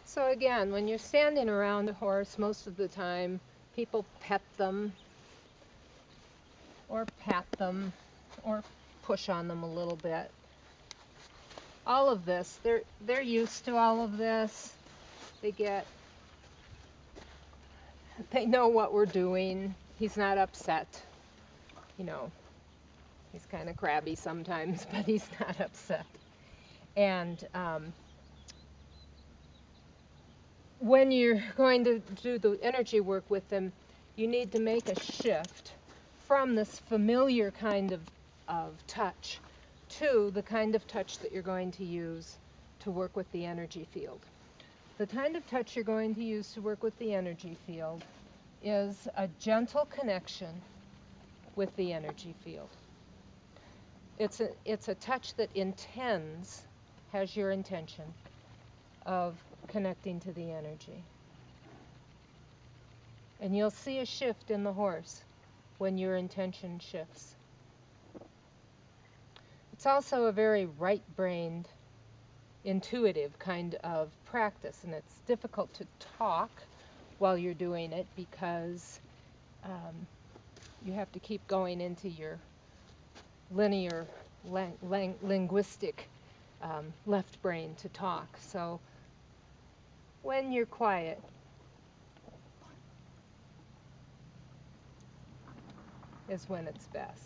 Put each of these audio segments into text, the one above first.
So again, when you're standing around a horse, most of the time people pet them or pat them or push on them a little bit. All of this, they're used to all of this. They know what we're doing. He's not upset. You know, he's kind of crabby sometimes, but he's not upset. And when you're going to do the energy work with them, you need to make a shift from this familiar kind of touch to the kind of touch that you're going to use to work with the energy field. The kind of touch you're going to use to work with the energy field is a gentle connection with the energy field. It's a touch that has your intention of connecting to the energy. And you'll see a shift in the horse when your intention shifts. It's also a very right-brained, intuitive kind of practice, and it's difficult to talk while you're doing it because you have to keep going into your linear linguistic left brain to talk. So when you're quiet, is when it's best.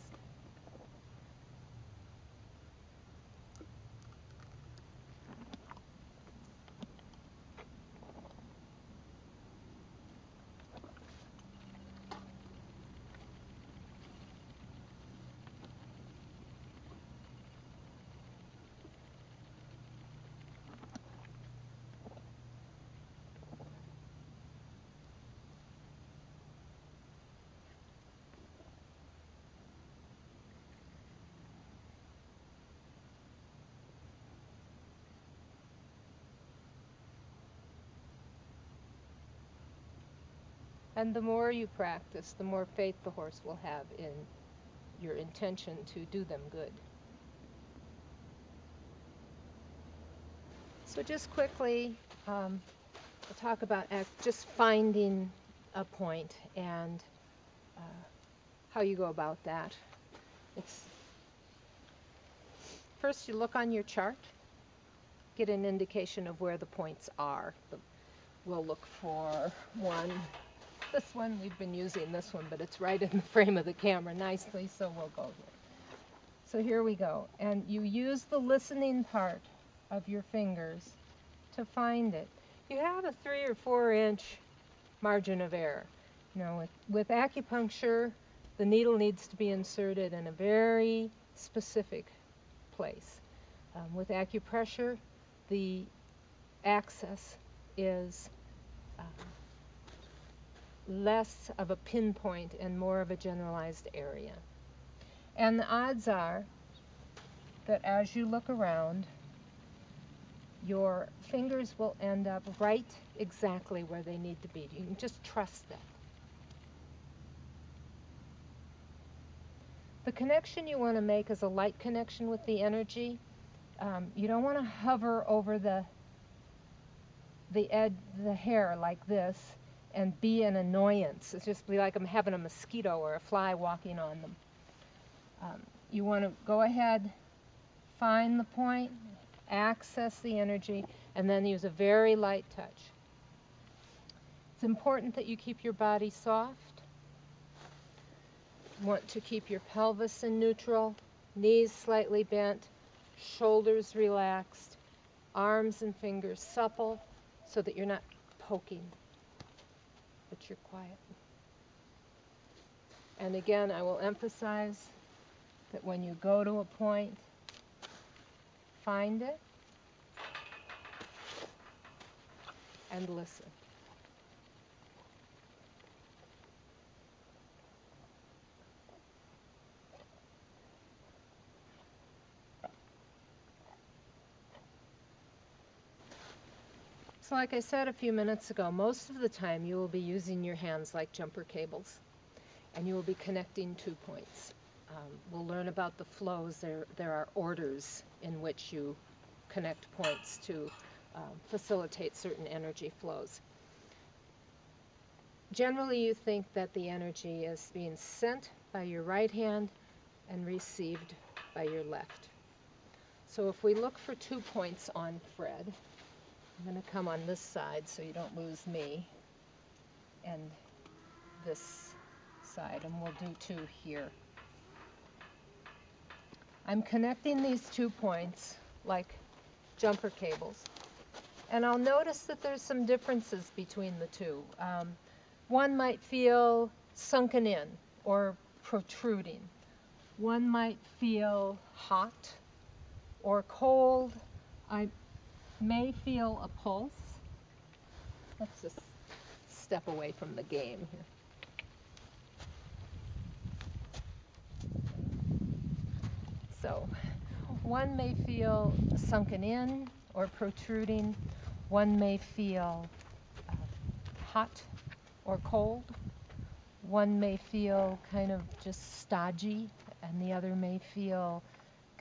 And the more you practice, the more faith the horse will have in your intention to do them good. So just quickly, we'll talk about just finding a point and how you go about that. First you look on your chart, get an indication of where the points are. We'll look for one. This one, we've been using this one, but it's right in the frame of the camera nicely, so we'll go here. So here we go. And you use the listening part of your fingers to find it. You have a 3 or 4 inch margin of error. With acupuncture, the needle needs to be inserted in a very specific place. With acupressure, the access is less of a pinpoint and more of a generalized area. And the odds are that as you look around, your fingers will end up right exactly where they need to be. You can just trust that. The connection you want to make is a light connection with the energy. You don't want to hover over the hair like this and be an annoyance. It's just be like I'm having a mosquito or a fly walking on them. You want to go ahead, find the point, access the energy, and then use a very light touch. It's important that you keep your body soft. You want to keep your pelvis in neutral, knees slightly bent, shoulders relaxed, arms and fingers supple so that you're not poking, but you're quiet. And again, I will emphasize that when you go to a point, find it and listen. So like I said a few minutes ago, most of the time you will be using your hands like jumper cables, and you will be connecting 2 points. We'll learn about the flows. There are orders in which you connect points to facilitate certain energy flows. Generally, you think that the energy is being sent by your right hand and received by your left. So if we look for 2 points on Fred, I'm going to come on this side so you don't lose me, and this side, and we'll do 2 here. I'm connecting these 2 points like jumper cables, and I'll notice that there's some differences between the 2. One might feel sunken in or protruding. One might feel hot or cold. I may feel a pulse. Let's just step away from the game here. So one may feel sunken in or protruding. One may feel hot or cold. One may feel kind of just stodgy, and the other may feel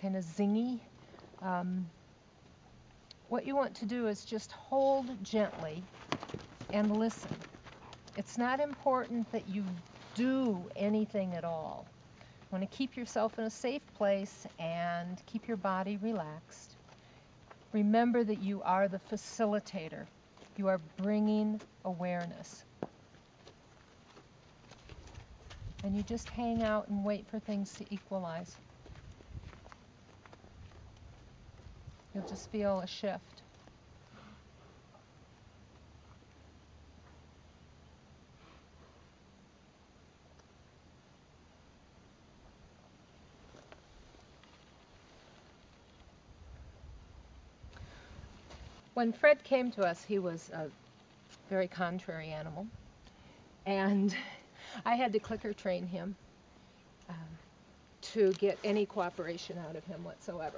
kind of zingy. What you want to do is just hold gently and listen. It's not important that you do anything at all. You want to keep yourself in a safe place and keep your body relaxed. Remember that you are the facilitator. You are bringing awareness. And you just hang out and wait for things to equalize. You'll just feel a shift. When Fred came to us, he was a very contrary animal, and I had to clicker train him to get any cooperation out of him whatsoever.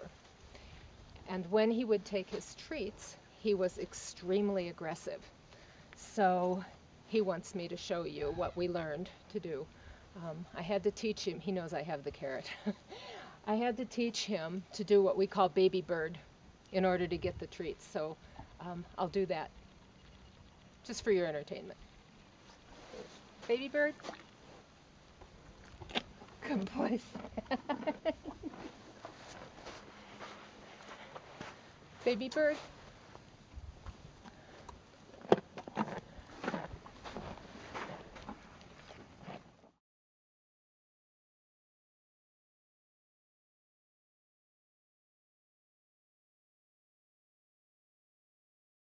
And when he would take his treats, he was extremely aggressive. So he wants me to show you what we learned to do. I had to teach him, he knows I have the carrot. I had to teach him to do what we call baby bird in order to get the treats. So I'll do that just for your entertainment. Baby bird. Good place. Baby bird.